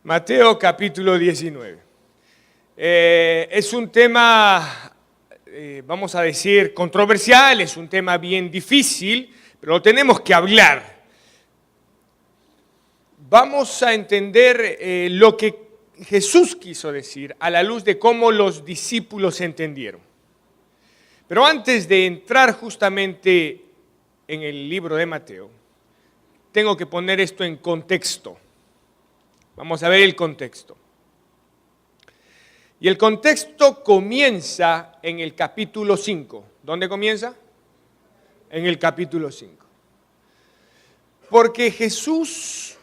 Mateo capítulo 19. Es un tema, vamos a decir, controversial, es un tema bien difícil, pero lo tenemos que hablar. Vamos a entender lo que Jesús quiso decir a la luz de cómo los discípulos entendieron. Pero antes de entrar justamente en el libro de Mateo, tengo que poner esto en contexto. Vamos a ver el contexto. Y el contexto comienza en el capítulo 5. ¿Dónde comienza? En el capítulo 5. Porque Jesús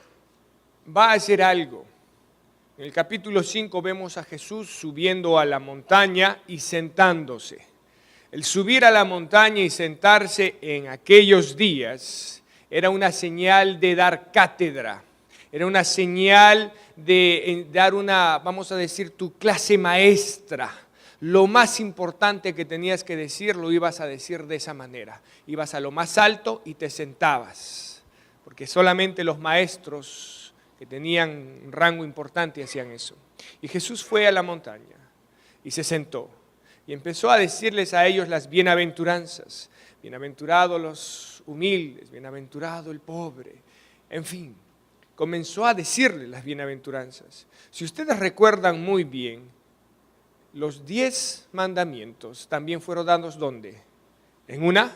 va a hacer algo. En el capítulo 5 vemos a Jesús subiendo a la montaña y sentándose. El subir a la montaña y sentarse en aquellos días era una señal de dar cátedra. Era una señal de dar una, vamos a decir, tu clase maestra. Lo más importante que tenías que decir, lo ibas a decir de esa manera. Ibas a lo más alto y te sentabas. Porque solamente los maestros que tenían un rango importante hacían eso. Y Jesús fue a la montaña y se sentó. Y empezó a decirles a ellos las bienaventuranzas. Bienaventurados los humildes, bienaventurado el pobre, en fin. Comenzó a decirle las bienaventuranzas. Si ustedes recuerdan muy bien, los 10 mandamientos también fueron dados ¿dónde? En una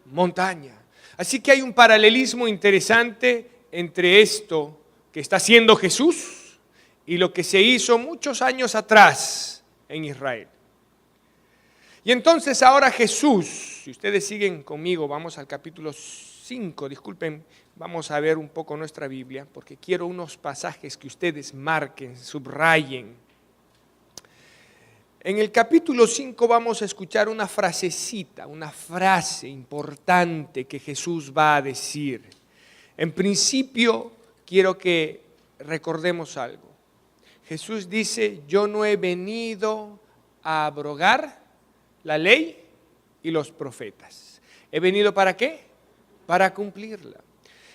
montaña. Así que hay un paralelismo interesante entre esto que está haciendo Jesús y lo que se hizo muchos años atrás en Israel. Y entonces ahora Jesús, si ustedes siguen conmigo, vamos al capítulo 5, disculpen, vamos a ver un poco nuestra Biblia, porque quiero unos pasajes que ustedes marquen, subrayen. En el capítulo 5 vamos a escuchar una frasecita, una frase importante que Jesús va a decir. En principio, quiero que recordemos algo. Jesús dice, yo no he venido a abrogar la ley y los profetas. ¿He venido para qué? Para cumplirla.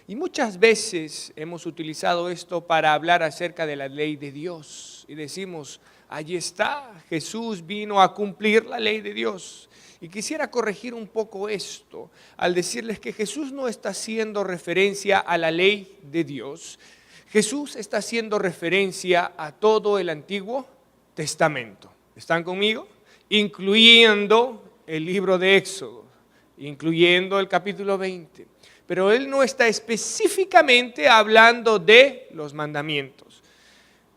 Y muchas veces hemos utilizado esto para hablar acerca de la ley de Dios. Y decimos, allí está, Jesús vino a cumplir la ley de Dios. Y quisiera corregir un poco esto, al decirles que Jesús no está haciendo referencia a la ley de Dios. Jesús está haciendo referencia a todo el Antiguo Testamento. ¿Están conmigo? Incluyendo el libro de Éxodo, incluyendo el capítulo 20. Pero Él no está específicamente hablando de los mandamientos.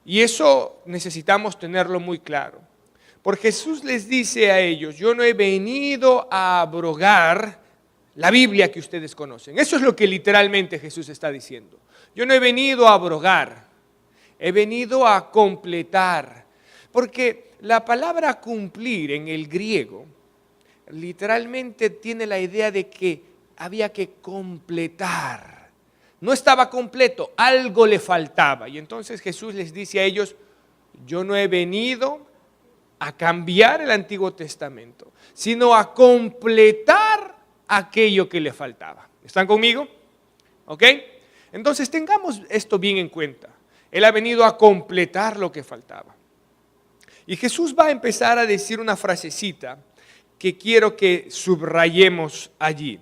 Y eso necesitamos tenerlo muy claro. Porque Jesús les dice a ellos, yo no he venido a abrogar la Biblia que ustedes conocen. Eso es lo que literalmente Jesús está diciendo. Yo no he venido a abrogar, he venido a completar. Porque la palabra cumplir en el griego literalmente tiene la idea de que había que completar. No estaba completo, algo le faltaba. Y entonces Jesús les dice a ellos, yo no he venido a cambiar el Antiguo Testamento, sino a completar aquello que le faltaba. ¿Están conmigo? ¿Ok? Entonces tengamos esto bien en cuenta. Él ha venido a completar lo que faltaba. Y Jesús va a empezar a decir una frasecita que quiero que subrayemos allí.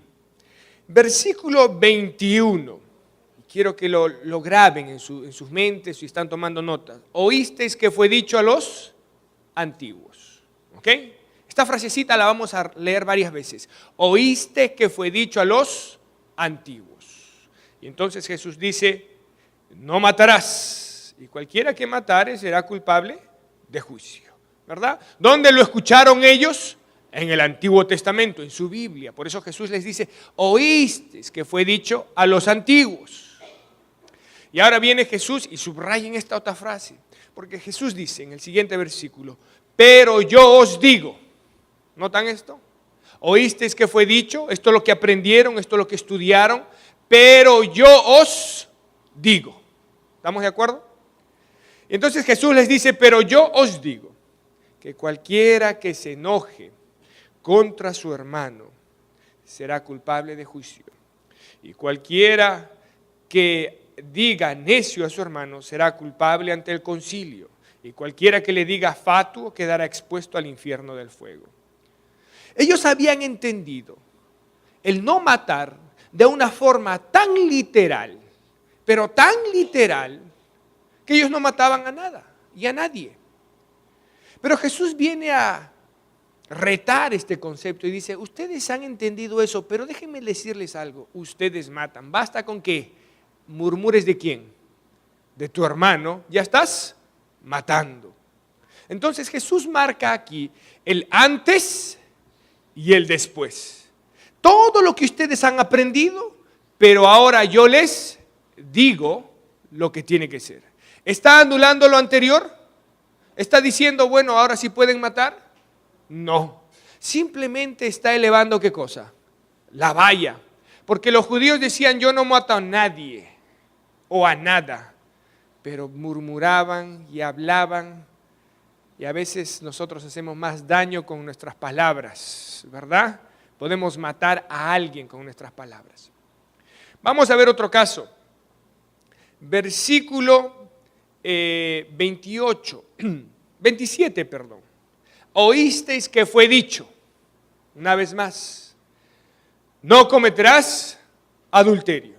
Versículo 21. Quiero que lo graben en sus mentes si están tomando notas. Oísteis que fue dicho a los antiguos. ¿Ok? Esta frasecita la vamos a leer varias veces. Oíste que fue dicho a los antiguos. Y entonces Jesús dice, no matarás. Y cualquiera que matare será culpable de juicio, ¿verdad? ¿Dónde lo escucharon ellos? En el Antiguo Testamento, en su Biblia. Por eso Jesús les dice, oísteis que fue dicho a los antiguos. Y ahora viene Jesús y subrayen esta otra frase, porque Jesús dice en el siguiente versículo, pero yo os digo, ¿notan esto? Oísteis que fue dicho, esto es lo que aprendieron, esto es lo que estudiaron, pero yo os digo. ¿Estamos de acuerdo? Entonces Jesús les dice, pero yo os digo que cualquiera que se enoje contra su hermano será culpable de juicio. Y cualquiera que diga necio a su hermano será culpable ante el concilio, y cualquiera que le diga fatuo quedará expuesto al infierno del fuego. Ellos habían entendido el no matar de una forma tan literal, pero tan literal, que ellos no mataban a nada y a nadie. Pero Jesús viene a retar este concepto y dice, ustedes han entendido eso, pero déjenme decirles algo, ustedes matan. ¿Basta con que murmures de quién? De tu hermano, ya estás matando. Entonces Jesús marca aquí el antes y el después. Todo lo que ustedes han aprendido, pero ahora yo les digo lo que tiene que ser. ¿Está anulando lo anterior? ¿Está diciendo, bueno, ahora sí pueden matar? No. Simplemente está elevando ¿qué cosa? La valla. Porque los judíos decían, yo no mato a nadie o a nada. Pero murmuraban y hablaban. Y a veces nosotros hacemos más daño con nuestras palabras, ¿verdad? Podemos matar a alguien con nuestras palabras. Vamos a ver otro caso. Versículo 27. Oísteis que fue dicho, una vez más, no cometerás adulterio.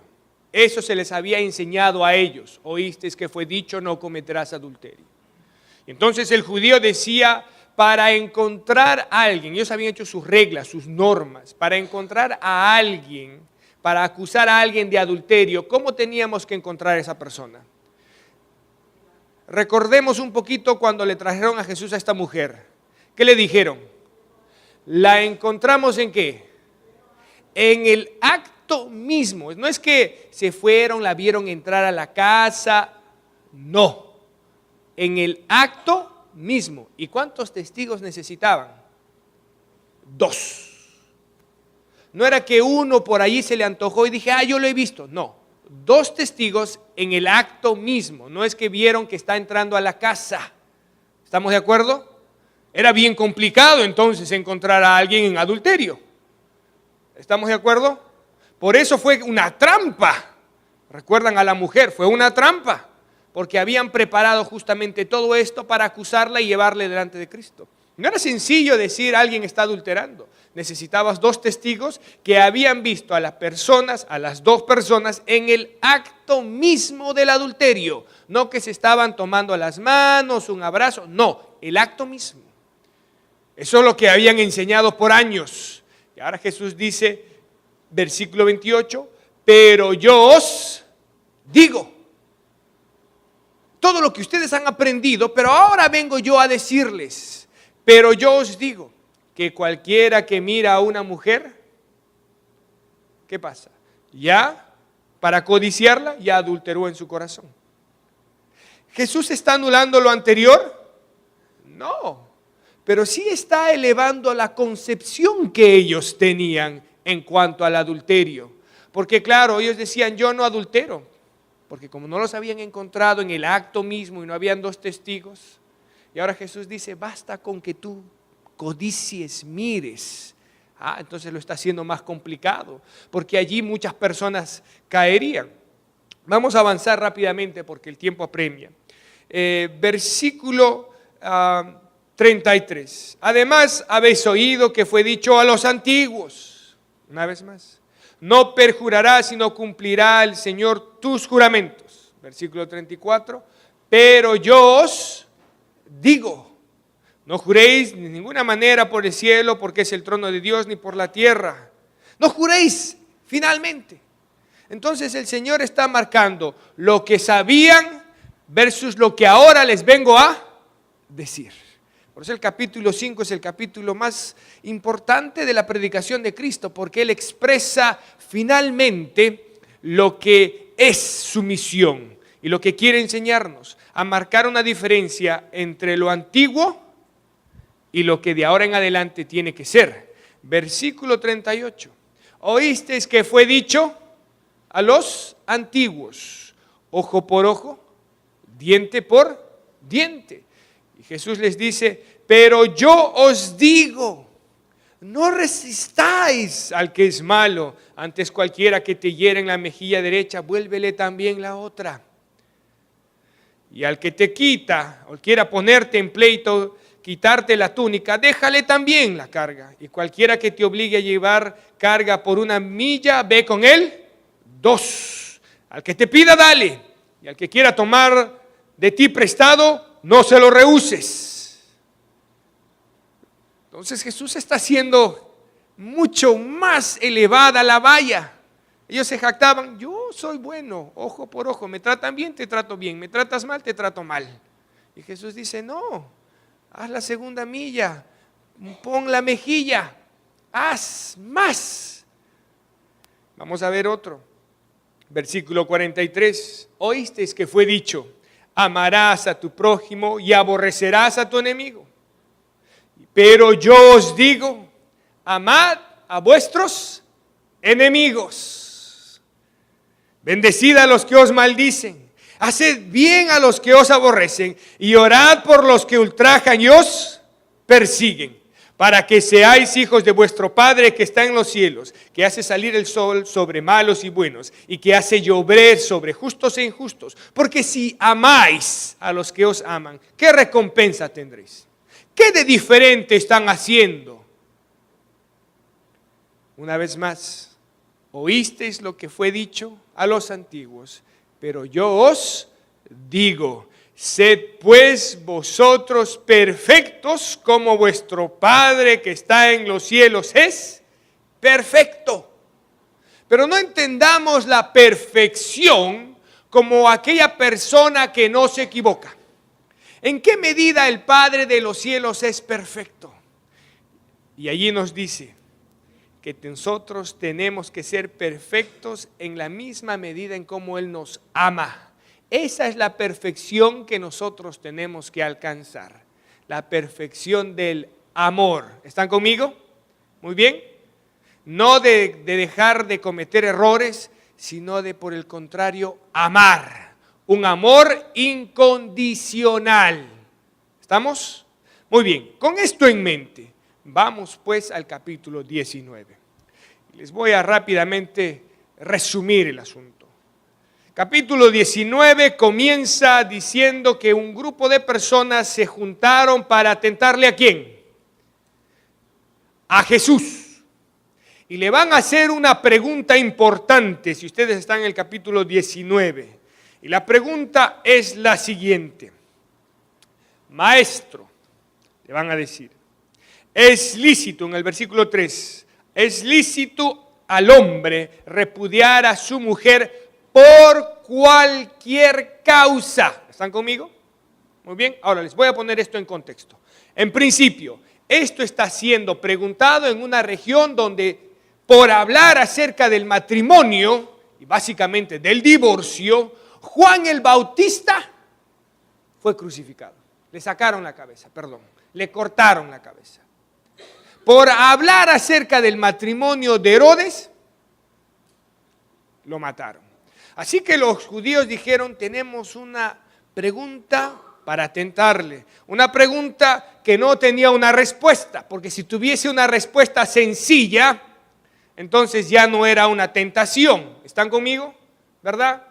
Eso se les había enseñado a ellos. Oísteis que fue dicho, no cometerás adulterio. Entonces el judío decía, para encontrar a alguien, ellos habían hecho sus reglas, sus normas, para encontrar a alguien, para acusar a alguien de adulterio, ¿cómo teníamos que encontrar a esa persona? Recordemos un poquito cuando le trajeron a Jesús a esta mujer. ¿Qué le dijeron? ¿La encontramos en qué? En el acto mismo. No es que se fueron, la vieron entrar a la casa. No. En el acto mismo. ¿Y cuántos testigos necesitaban? 2. No era que uno por allí se le antojó y dije, yo lo he visto. No. 2 testigos en el acto mismo. No es que vieron que está entrando a la casa. ¿Estamos de acuerdo? Era bien complicado entonces encontrar a alguien en adulterio. ¿Estamos de acuerdo? Por eso fue una trampa. ¿Recuerdan a la mujer? Fue una trampa. Porque habían preparado justamente todo esto para acusarla y llevarle delante de Cristo. No era sencillo decir alguien está adulterando. Necesitabas 2 testigos que habían visto a las personas, a las 2 personas, en el acto mismo del adulterio. No que se estaban tomando las manos, un abrazo. No, el acto mismo. Eso es lo que habían enseñado por años. Y ahora Jesús dice, versículo 28, pero yo os digo. Todo lo que ustedes han aprendido, pero ahora vengo yo a decirles, pero yo os digo que cualquiera que mira a una mujer, ¿qué pasa? Ya, para codiciarla, ya adulteró en su corazón. ¿Jesús está anulando lo anterior? No, pero sí está elevando la concepción que ellos tenían en cuanto al adulterio. Porque claro, ellos decían, yo no adultero. Porque como no los habían encontrado en el acto mismo y no habían 2 testigos, y ahora Jesús dice, basta con que tú codicies, mires. Entonces lo está haciendo más complicado, porque allí muchas personas caerían. Vamos a avanzar rápidamente porque el tiempo apremia. Versículo 33. Además habéis oído que fue dicho a los antiguos, una vez más, no perjurarás, sino cumplirá el Señor tus juramentos. Versículo 34. Pero yo os digo, no juréis de ninguna manera por el cielo, porque es el trono de Dios, ni por la tierra. No juréis, finalmente. Entonces el Señor está marcando lo que sabían versus lo que ahora les vengo a decir. Por eso el capítulo 5 es el capítulo más importante de la predicación de Cristo, porque Él expresa finalmente lo que es su misión y lo que quiere enseñarnos, a marcar una diferencia entre lo antiguo y lo que de ahora en adelante tiene que ser. Versículo 38. Oísteis que fue dicho a los antiguos, ojo por ojo, diente por diente. Y Jesús les dice, pero yo os digo, No resistáis al que es malo, antes cualquiera que te hiera en la mejilla derecha, vuélvele también la otra. Y al que te quita o quiera ponerte en pleito, quitarte la túnica, déjale también la carga. Y cualquiera que te obligue a llevar carga por 1 milla, ve con él 2. Al que te pida, dale. Y al que quiera tomar de ti prestado, no se lo rehuses. Entonces Jesús está haciendo mucho más elevada la valla. Ellos se jactaban, yo soy bueno, ojo por ojo, me tratan bien, te trato bien, me tratas mal, te trato mal. Y Jesús dice, no, haz la 2 milla, pon la mejilla, haz más. Vamos a ver otro. Versículo 43, oísteis que fue dicho, amarás a tu prójimo y aborrecerás a tu enemigo. Pero yo os digo, amad a vuestros enemigos. Bendecid a los que os maldicen, haced bien a los que os aborrecen y orad por los que ultrajan y os persiguen, para que seáis hijos de vuestro Padre que está en los cielos, que hace salir el sol sobre malos y buenos y que hace llover sobre justos e injustos. Porque si amáis a los que os aman, ¿qué recompensa tendréis? ¿Qué de diferente están haciendo? Una vez más, oísteis lo que fue dicho a los antiguos, pero yo os digo, sed pues vosotros perfectos como vuestro Padre que está en los cielos es perfecto. Pero no entendamos la perfección como aquella persona que no se equivoca. ¿En qué medida el Padre de los cielos es perfecto? Y allí nos dice que nosotros tenemos que ser perfectos en la misma medida en cómo Él nos ama. Esa es la perfección que nosotros tenemos que alcanzar. La perfección del amor. ¿Están conmigo? Muy bien. No de dejar de cometer errores, sino de, por el contrario, amar. Un amor incondicional. ¿Estamos? Muy bien. Con esto en mente, vamos pues al capítulo 19. Les voy a rápidamente resumir el asunto. Capítulo 19 comienza diciendo que un grupo de personas se juntaron para atentarle ¿a quién? A Jesús. Y le van a hacer una pregunta importante, si ustedes están en el capítulo 19. Y la pregunta es la siguiente. Maestro, le van a decir, es lícito, en el versículo 3, es lícito al hombre repudiar a su mujer por cualquier causa. ¿Están conmigo? Muy bien, ahora les voy a poner esto en contexto. En principio, esto está siendo preguntado en una región donde por hablar acerca del matrimonio y básicamente del divorcio, Juan el Bautista fue crucificado. Le sacaron la cabeza, le cortaron la cabeza. Por hablar acerca del matrimonio de Herodes, lo mataron. Así que los judíos dijeron, tenemos una pregunta para tentarle. Una pregunta que no tenía una respuesta, porque si tuviese una respuesta sencilla, entonces ya no era una tentación. ¿Están conmigo? ¿Verdad?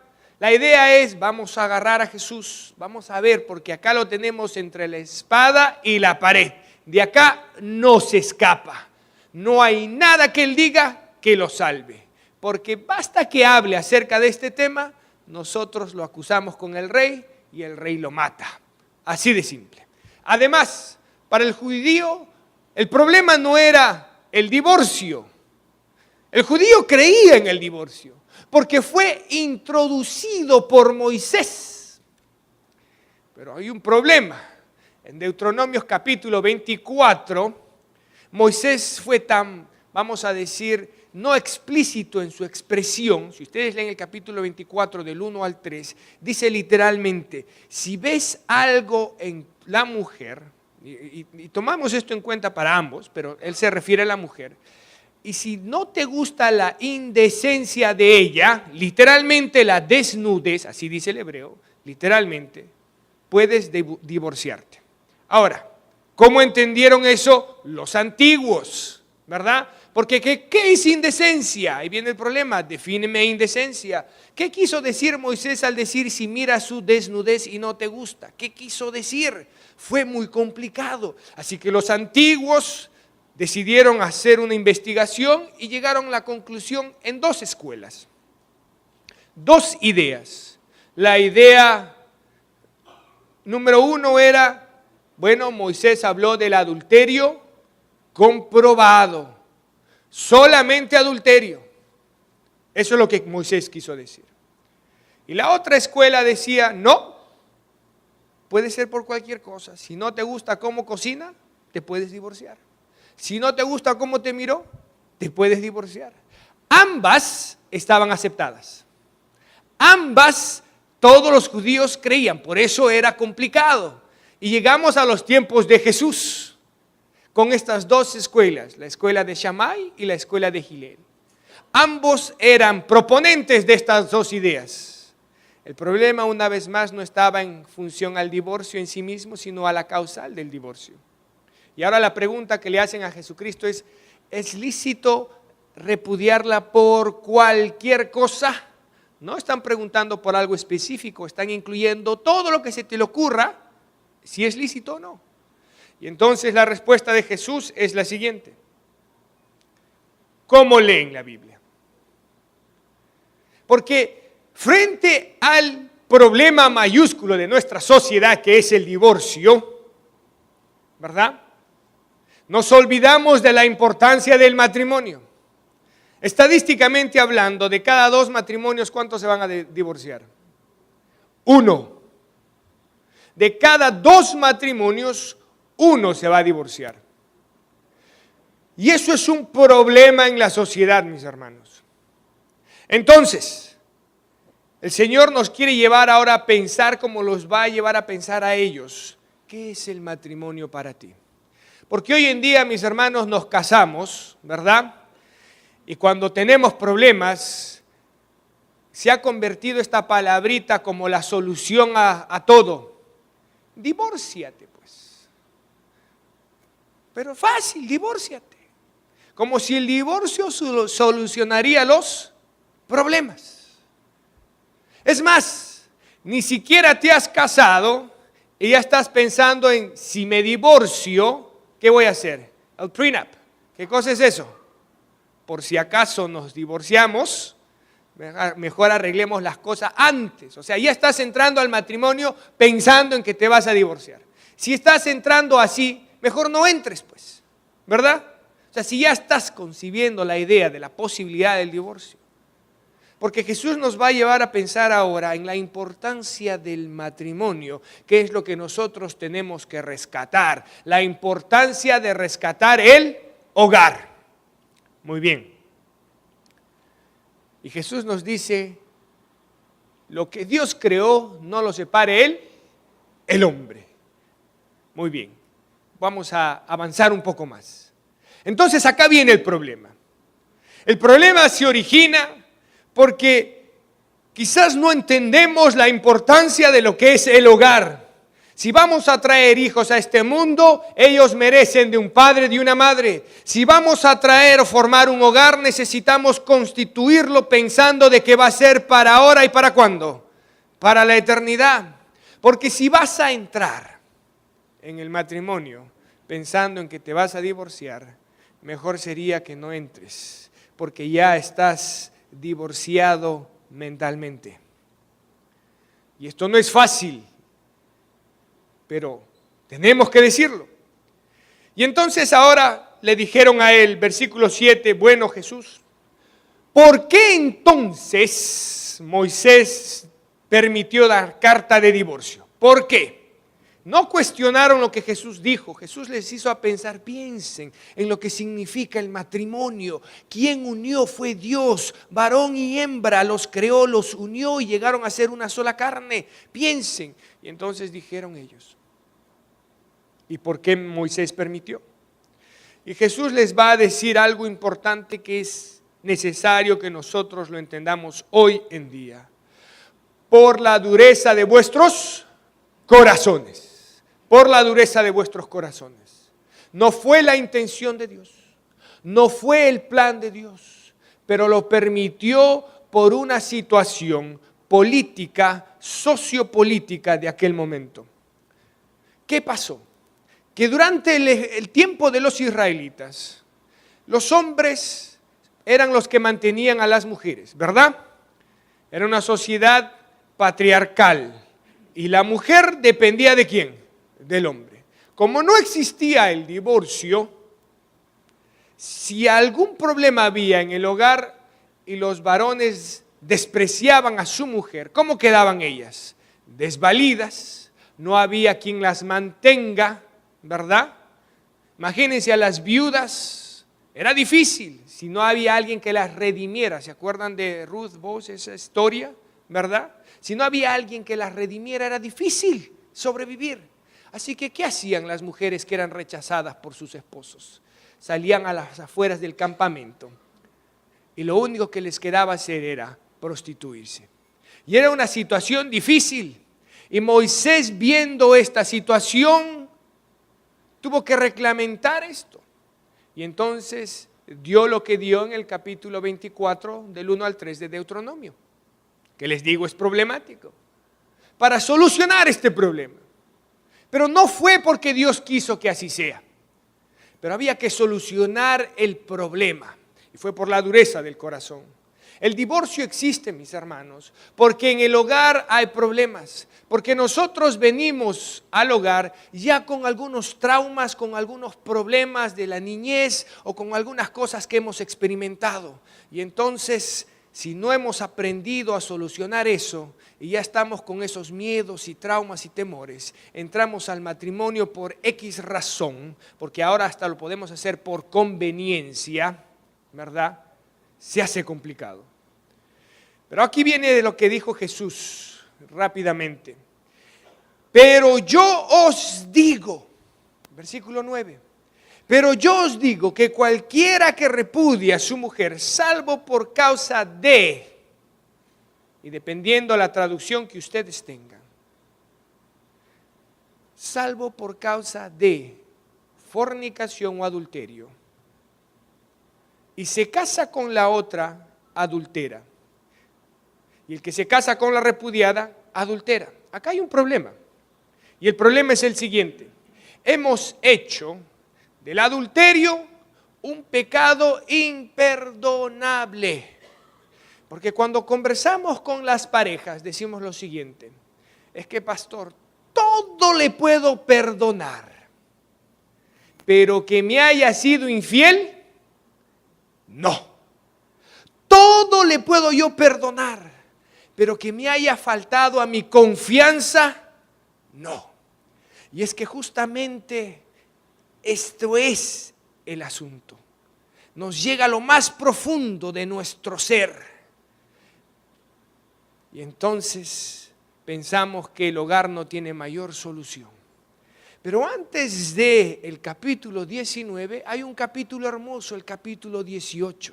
La idea es, vamos a agarrar a Jesús, vamos a ver, porque acá lo tenemos entre la espada y la pared. De acá no se escapa. No hay nada que Él diga que lo salve. Porque basta que hable acerca de este tema, nosotros lo acusamos con el rey y el rey lo mata. Así de simple. Además, para el judío, el problema no era el divorcio. El judío creía en el divorcio, porque fue introducido por Moisés. Pero hay un problema. En Deuteronomios capítulo 24, Moisés fue tan, vamos a decir, no explícito en su expresión. Si ustedes leen el capítulo 24 del 1 al 3, dice literalmente, si ves algo en la mujer, y tomamos esto en cuenta para ambos, pero él se refiere a la mujer, y si no te gusta la indecencia de ella, literalmente la desnudez, así dice el hebreo, literalmente, puedes divorciarte. Ahora, ¿cómo entendieron eso los antiguos? ¿verdad? Porque ¿qué es indecencia? Ahí viene el problema, defíneme indecencia. ¿Qué quiso decir Moisés al decir si miras su desnudez y no te gusta? ¿Qué quiso decir? Fue muy complicado. Así que los antiguos decidieron hacer una investigación y llegaron a la conclusión en dos escuelas. Dos ideas. La idea número uno era, bueno, Moisés habló del adulterio comprobado, solamente adulterio. Eso es lo que Moisés quiso decir. Y la otra escuela decía, no, puede ser por cualquier cosa. Si no te gusta cómo cocina, te puedes divorciar. Si no te gusta cómo te miró, te puedes divorciar. Ambas estaban aceptadas. Ambas, todos los judíos creían, por eso era complicado. Y llegamos a los tiempos de Jesús con estas dos escuelas, la escuela de Shammai y la escuela de Hillel. Ambos eran proponentes de estas dos ideas. El problema, una vez más, no estaba en función al divorcio en sí mismo, sino a la causal del divorcio. Y ahora la pregunta que le hacen a Jesucristo ¿es lícito repudiarla por cualquier cosa? No están preguntando por algo específico, están incluyendo todo lo que se te le ocurra, si es lícito o no. Y entonces la respuesta de Jesús es la siguiente. ¿Cómo leen la Biblia? Porque frente al problema mayúsculo de nuestra sociedad, que es el divorcio, ¿verdad? Nos olvidamos de la importancia del matrimonio. Estadísticamente hablando, de cada 2 matrimonios, ¿cuántos se van a divorciar? 1. De cada 2 matrimonios, 1 se va a divorciar. Y eso es un problema en la sociedad, mis hermanos. Entonces, el Señor nos quiere llevar ahora a pensar como los va a llevar a pensar a ellos. ¿Qué es el matrimonio para ti? Porque hoy en día, mis hermanos, nos casamos, ¿verdad? Y cuando tenemos problemas, se ha convertido esta palabrita como la solución a todo. Divórciate, pues. Pero fácil, divórciate. Como si el divorcio solucionaría los problemas. Es más, ni siquiera te has casado y ya estás pensando en si me divorcio, ¿qué voy a hacer? El prenup. ¿Qué cosa es eso? Por si acaso nos divorciamos, mejor arreglemos las cosas antes. O sea, ya estás entrando al matrimonio pensando en que te vas a divorciar. Si estás entrando así, mejor no entres, pues, ¿verdad? O sea, si ya estás concibiendo la idea de la posibilidad del divorcio. Porque Jesús nos va a llevar a pensar ahora en la importancia del matrimonio, que es lo que nosotros tenemos que rescatar. La importancia de rescatar el hogar. Muy bien. Y Jesús nos dice, lo que Dios creó no lo separe el hombre. Muy bien. Vamos a avanzar un poco más. Entonces acá viene el problema. El problema se origina porque quizás no entendemos la importancia de lo que es el hogar. Si vamos a traer hijos a este mundo, ellos merecen de un padre, de una madre. Si vamos a traer o formar un hogar, necesitamos constituirlo pensando de que va a ser para ahora y para cuándo. Para la eternidad. Porque si vas a entrar en el matrimonio pensando en que te vas a divorciar, mejor sería que no entres, porque ya estás divorciado mentalmente. Y esto no es fácil, pero tenemos que decirlo. Y entonces ahora le dijeron a él, versículo 7, bueno Jesús, ¿por qué entonces Moisés permitió la carta de divorcio? ¿Por qué? No cuestionaron lo que Jesús dijo. Jesús les hizo a pensar, piensen en lo que significa el matrimonio. ¿Quién unió? Fue Dios. Varón y hembra los creó, los unió y llegaron a ser una sola carne. Piensen. Y entonces dijeron ellos, ¿y por qué Moisés permitió? Y Jesús les va a decir algo importante que es necesario que nosotros lo entendamos hoy en día. Por la dureza de vuestros corazones. Por la dureza de vuestros corazones. No fue la intención de Dios. No fue el plan de Dios, pero lo permitió por una situación política, sociopolítica de aquel momento. ¿Qué pasó? Que durante el tiempo de los israelitas, los hombres eran los que mantenían a las mujeres, ¿verdad? Era una sociedad patriarcal y la mujer dependía ¿de quién? Del hombre. Como no existía el divorcio, si algún problema había en el hogar y los varones despreciaban a su mujer, ¿cómo quedaban ellas? Desvalidas, no había quien las mantenga, ¿verdad? Imagínense a las viudas, era difícil si no había alguien que las redimiera. ¿Se acuerdan de Ruth Boaz, esa historia, verdad? Si no había alguien que las redimiera, era difícil sobrevivir. Así que, ¿qué hacían las mujeres que eran rechazadas por sus esposos? Salían a las afueras del campamento y lo único que les quedaba hacer era prostituirse. Y era una situación difícil. Y Moisés, viendo esta situación, tuvo que reglamentar esto. Y entonces dio lo que dio en el capítulo 24 del 1 al 3 de Deuteronomio, que les digo es problemático, para solucionar este problema. Pero no fue porque Dios quiso que así sea, pero había que solucionar el problema y fue por la dureza del corazón. El divorcio existe, mis hermanos, porque en el hogar hay problemas, porque nosotros venimos al hogar ya con algunos traumas, con algunos problemas de la niñez o con algunas cosas que hemos experimentado. Y entonces, si no hemos aprendido a solucionar eso y ya estamos con esos miedos y traumas y temores, entramos al matrimonio por X razón, porque ahora hasta lo podemos hacer por conveniencia, ¿verdad? Se hace complicado. Pero aquí viene de lo que dijo Jesús rápidamente. Pero yo os digo, versículo 9, pero yo os digo que cualquiera que repudie a su mujer, salvo por causa de, y dependiendo la traducción que ustedes tengan, salvo por causa de fornicación o adulterio, y se casa con la otra, adultera. Y el que se casa con la repudiada, adultera. Acá hay un problema. Y el problema es el siguiente. Hemos hecho del adulterio un pecado imperdonable. Porque cuando conversamos con las parejas, decimos lo siguiente. Es que, pastor, todo le puedo perdonar. Pero que me haya sido infiel, no. Todo le puedo yo perdonar, pero que me haya faltado a mi confianza, no. Y es que justamente esto es el asunto. Nos llega a lo más profundo de nuestro ser. Y entonces pensamos que el hogar no tiene mayor solución. Pero antes del capítulo 19 hay un capítulo hermoso, el capítulo 18.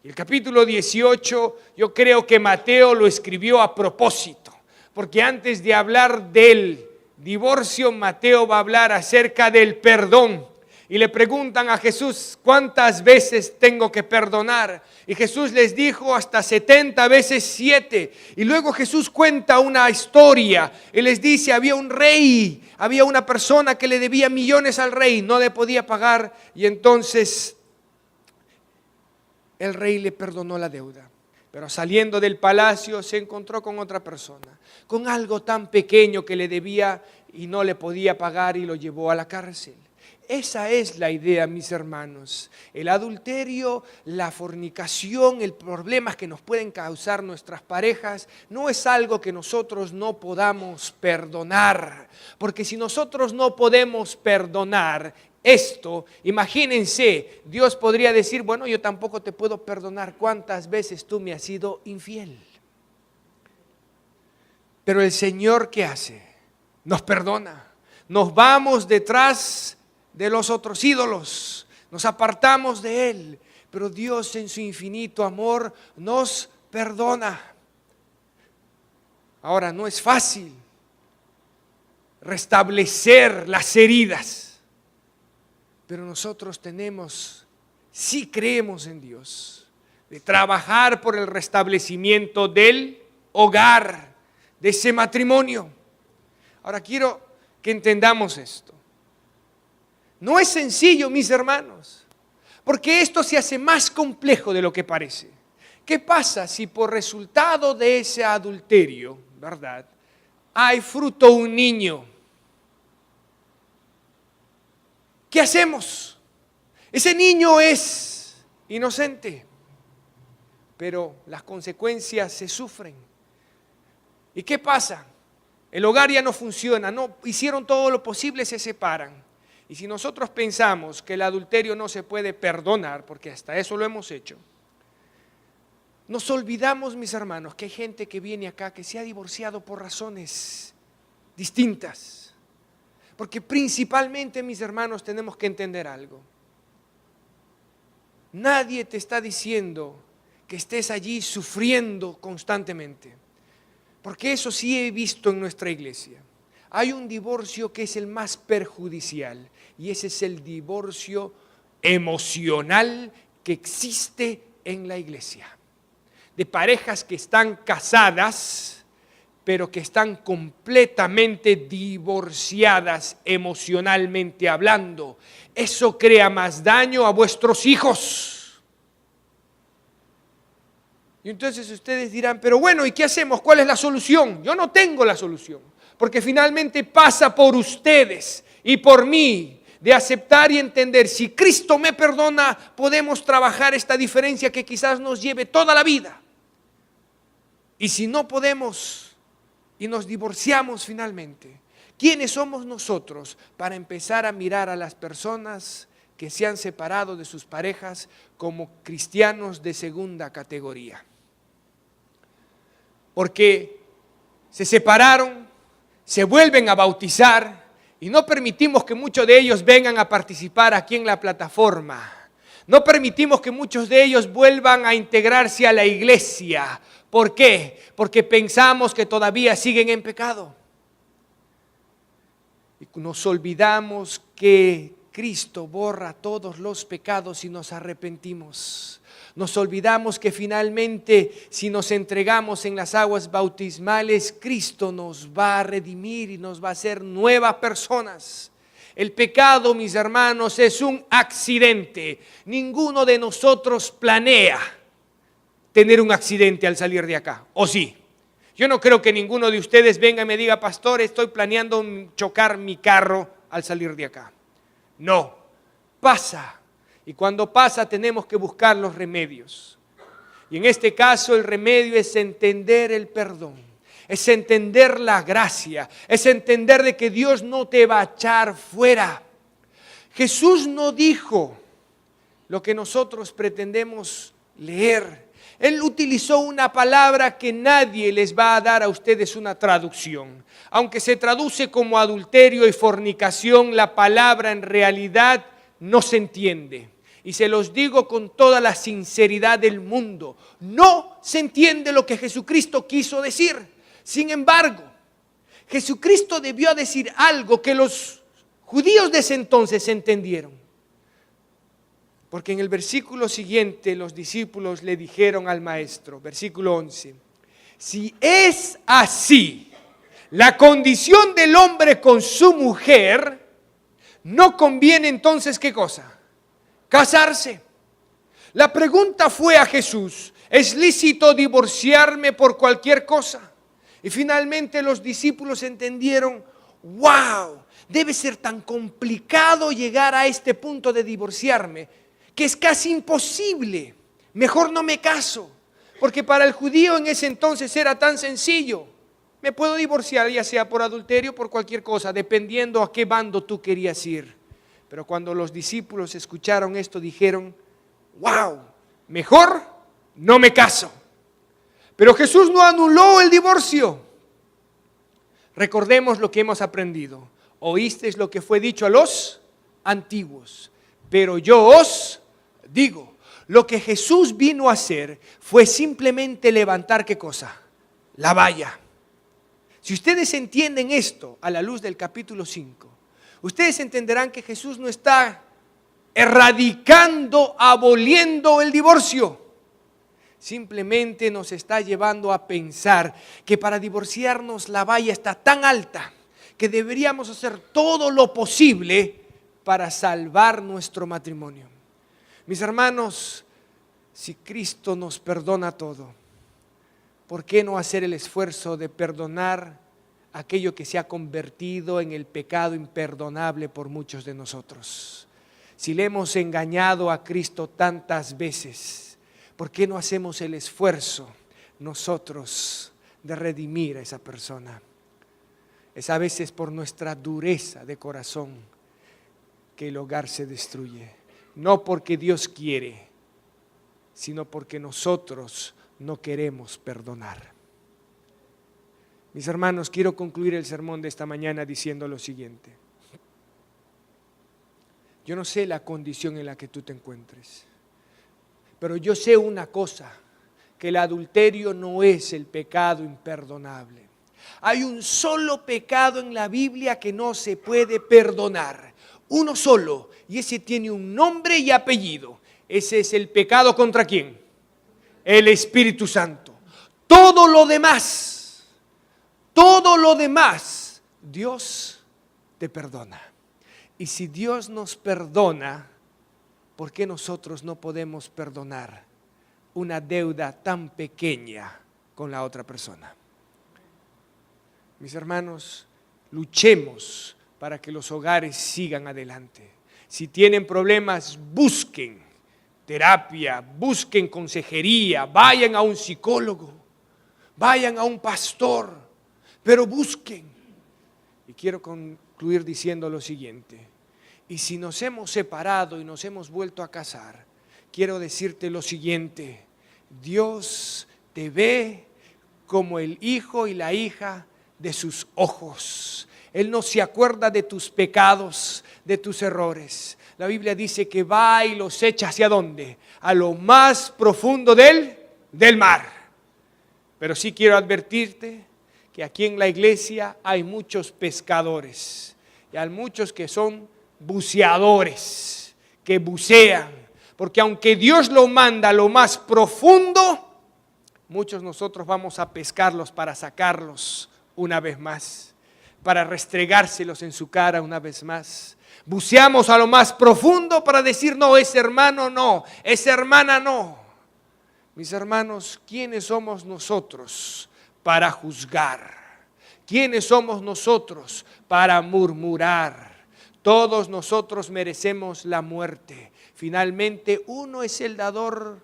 Y el capítulo 18 yo creo que Mateo lo escribió a propósito, porque antes de hablar del divorcio, Mateo va a hablar acerca del perdón. Y le preguntan a Jesús, ¿cuántas veces tengo que perdonar? Y Jesús les dijo hasta 70 veces 7. Y luego Jesús cuenta una historia. Y les dice, había un rey, había una persona que le debía millones al rey, no le podía pagar. Y entonces el rey le perdonó la deuda. Pero saliendo del palacio se encontró con otra persona, con algo tan pequeño que le debía y no le podía pagar y lo llevó a la cárcel. Esa es la idea, mis hermanos. El adulterio, la fornicación, el problema que nos pueden causar nuestras parejas, no es algo que nosotros no podamos perdonar. Porque si nosotros no podemos perdonar esto, imagínense, Dios podría decir, bueno, yo tampoco te puedo perdonar cuántas veces tú me has sido infiel. Pero el Señor, ¿qué hace? Nos perdona. Nos vamos detrás de los otros ídolos, nos apartamos de Él, pero Dios en su infinito amor nos perdona. Ahora, no es fácil restablecer las heridas, pero nosotros tenemos sí creemos en Dios, de trabajar por el restablecimiento del hogar, de ese matrimonio. Ahora quiero que entendamos esto. No es sencillo, mis hermanos, porque esto se hace más complejo de lo que parece. ¿Qué pasa si por resultado de ese adulterio, verdad, hay fruto un niño? ¿Qué hacemos? Ese niño es inocente, pero las consecuencias se sufren. ¿Y qué pasa? El hogar ya no funciona, no hicieron todo lo posible, se separan. Y si nosotros pensamos que el adulterio no se puede perdonar, porque hasta eso lo hemos hecho, nos olvidamos, mis hermanos, que hay gente que viene acá que se ha divorciado por razones distintas. Porque principalmente, mis hermanos, tenemos que entender algo. Nadie te está diciendo que estés allí sufriendo constantemente. Porque eso sí he visto en nuestra iglesia. Hay un divorcio que es el más perjudicial y ese es el divorcio emocional que existe en la iglesia. De parejas que están casadas, pero que están completamente divorciadas emocionalmente hablando. Eso crea más daño a vuestros hijos. Y entonces ustedes dirán, pero bueno, ¿y qué hacemos? ¿Cuál es la solución? Yo no tengo la solución, porque finalmente pasa por ustedes y por mí, de aceptar y entender, si Cristo me perdona, podemos trabajar esta diferencia que quizás nos lleve toda la vida. Y si no podemos y nos divorciamos finalmente, ¿quiénes somos nosotros para empezar a mirar a las personas que se han separado de sus parejas como cristianos de segunda categoría? Porque se separaron, se vuelven a bautizar y no permitimos que muchos de ellos vengan a participar aquí en la plataforma. No permitimos que muchos de ellos vuelvan a integrarse a la iglesia. ¿Por qué? Porque pensamos que todavía siguen en pecado. Y nos olvidamos que Cristo borra todos los pecados y nos arrepentimos. Nos olvidamos que finalmente, si nos entregamos en las aguas bautismales, Cristo nos va a redimir y nos va a hacer nuevas personas. El pecado, mis hermanos, es un accidente. Ninguno de nosotros planea tener un accidente al salir de acá, ¿o sí? Yo no creo que ninguno de ustedes venga y me diga, pastor, estoy planeando chocar mi carro al salir de acá. No, pasa. Y cuando pasa tenemos que buscar los remedios. Y en este caso el remedio es entender el perdón, es entender la gracia, es entender de que Dios no te va a echar fuera. Jesús no dijo lo que nosotros pretendemos leer. Él utilizó una palabra que nadie les va a dar a ustedes una traducción. Aunque se traduce como adulterio y fornicación, la palabra en realidad no se entiende. Y se los digo con toda la sinceridad del mundo. No se entiende lo que Jesucristo quiso decir. Sin embargo, Jesucristo debió decir algo que los judíos de ese entonces entendieron. Porque en el versículo siguiente los discípulos le dijeron al maestro, versículo 11, si es así la condición del hombre con su mujer, no conviene entonces ¿qué cosa? Casarse. La pregunta fue a Jesús, ¿es lícito divorciarme por cualquier cosa? Y finalmente los discípulos entendieron, wow, debe ser tan complicado llegar a este punto de divorciarme, que es casi imposible. Mejor no me caso, porque para el judío en ese entonces era tan sencillo. Me puedo divorciar ya sea por adulterio, por cualquier cosa, dependiendo a qué bando tú querías ir. Pero cuando los discípulos escucharon esto, dijeron, wow, mejor no me caso. Pero Jesús no anuló el divorcio. Recordemos lo que hemos aprendido. Oísteis lo que fue dicho a los antiguos, pero yo os digo, lo que Jesús vino a hacer fue simplemente levantar ¿qué cosa? La valla. Si ustedes entienden esto a la luz del capítulo 5, ustedes entenderán que Jesús no está erradicando, aboliendo el divorcio. Simplemente nos está llevando a pensar que para divorciarnos la valla está tan alta que deberíamos hacer todo lo posible para salvar nuestro matrimonio. Mis hermanos, si Cristo nos perdona todo, ¿por qué no hacer el esfuerzo de perdonar aquello que se ha convertido en el pecado imperdonable por muchos de nosotros? Si le hemos engañado a Cristo tantas veces, ¿por qué no hacemos el esfuerzo nosotros de redimir a esa persona? Es a veces por nuestra dureza de corazón que el hogar se destruye. No porque Dios quiere, sino porque nosotros no queremos perdonar. Mis hermanos, quiero concluir el sermón de esta mañana diciendo lo siguiente. Yo no sé la condición en la que tú te encuentres, pero yo sé una cosa, que el adulterio no es el pecado imperdonable. Hay un solo pecado en la Biblia que no se puede perdonar, uno solo, y ese tiene un nombre y apellido. Ese es el pecado ¿contra quién? El Espíritu Santo. Todo lo demás, Dios te perdona. Y si Dios nos perdona, ¿por qué nosotros no podemos perdonar una deuda tan pequeña con la otra persona? Mis hermanos, luchemos para que los hogares sigan adelante. Si tienen problemas, busquen terapia, busquen consejería, vayan a un psicólogo, vayan a un pastor, pero busquen. Y quiero concluir diciendo lo siguiente. Y si nos hemos separado y nos hemos vuelto a casar, quiero decirte lo siguiente. Dios te ve como el hijo y la hija de sus ojos. Él no se acuerda de tus pecados, de tus errores. La Biblia dice que va y los echa ¿hacia dónde? A lo más profundo del mar. Pero sí quiero advertirte que aquí en la iglesia hay muchos pescadores y hay muchos que son buceadores, que bucean, porque aunque Dios lo manda a lo más profundo, muchos nosotros vamos a pescarlos para sacarlos una vez más, para restregárselos en su cara una vez más. Buceamos a lo más profundo para decir, no, ese hermano no, esa hermana no. Mis hermanos, ¿quiénes somos nosotros para juzgar? ¿Quiénes somos nosotros para murmurar? Todos nosotros merecemos la muerte. Finalmente, uno es el dador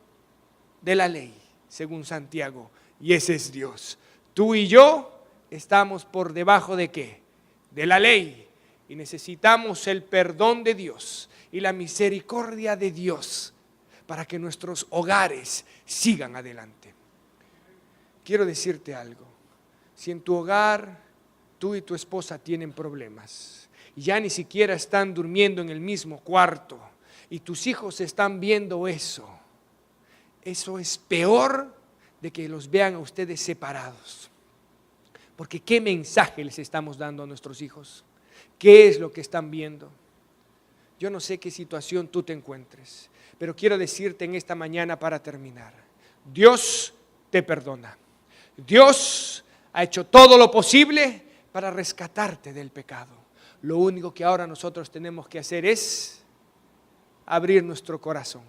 de la ley, según Santiago, y ese es Dios. Tú y yo estamos por debajo ¿de qué? De la ley. Y necesitamos el perdón de Dios y la misericordia de Dios para que nuestros hogares sigan adelante. Quiero decirte algo. Si en tu hogar tú y tu esposa tienen problemas y ya ni siquiera están durmiendo en el mismo cuarto y tus hijos están viendo eso es peor de que los vean a ustedes separados. Porque ¿qué mensaje les estamos dando a nuestros hijos? ¿Qué es lo que están viendo? Yo no sé qué situación tú te encuentres, pero quiero decirte en esta mañana para terminar. Dios te perdona. Dios ha hecho todo lo posible para rescatarte del pecado. Lo único que ahora nosotros tenemos que hacer es abrir nuestro corazón.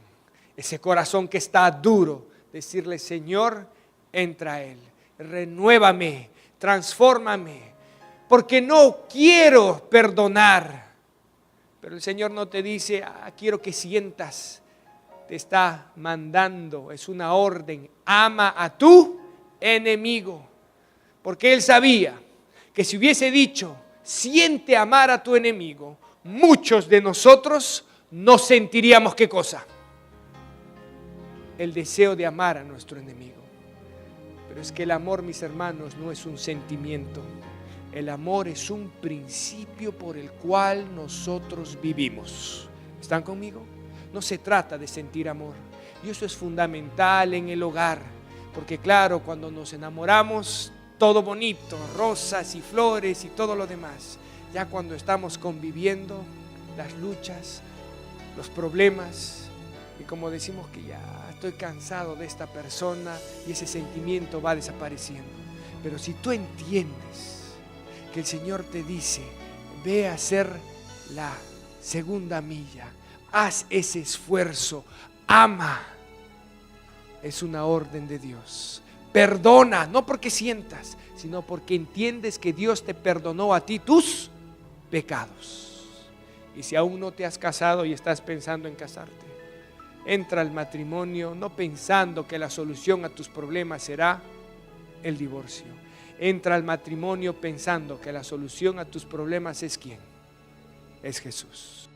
Ese corazón que está duro, decirle, Señor, entra a Él. Renuévame, transfórmame. Porque no quiero perdonar. Pero el Señor no te dice, quiero que sientas. Te está mandando, es una orden. Ama a tu enemigo. Porque Él sabía que si hubiese dicho, siente amar a tu enemigo, muchos de nosotros no sentiríamos ¿qué cosa? El deseo de amar a nuestro enemigo. Pero es que el amor, mis hermanos, no es un sentimiento. El amor es un principio por el cual nosotros vivimos. ¿Están conmigo? No se trata de sentir amor. Y eso es fundamental en el hogar. Porque claro, cuando nos enamoramos, todo bonito, rosas y flores y todo lo demás. Ya cuando estamos conviviendo, las luchas, los problemas, y como decimos que ya estoy cansado de esta persona y ese sentimiento va desapareciendo. Pero si tú entiendes que el Señor te dice, ve a hacer la segunda milla, haz ese esfuerzo, ama, es una orden de Dios. Perdona, no porque sientas, sino porque entiendes que Dios te perdonó a ti tus pecados. Y si aún no te has casado y estás pensando en casarte, entra al matrimonio no pensando que la solución a tus problemas será el divorcio. Entra al matrimonio pensando que la solución a tus problemas es ¿quién? Es Jesús.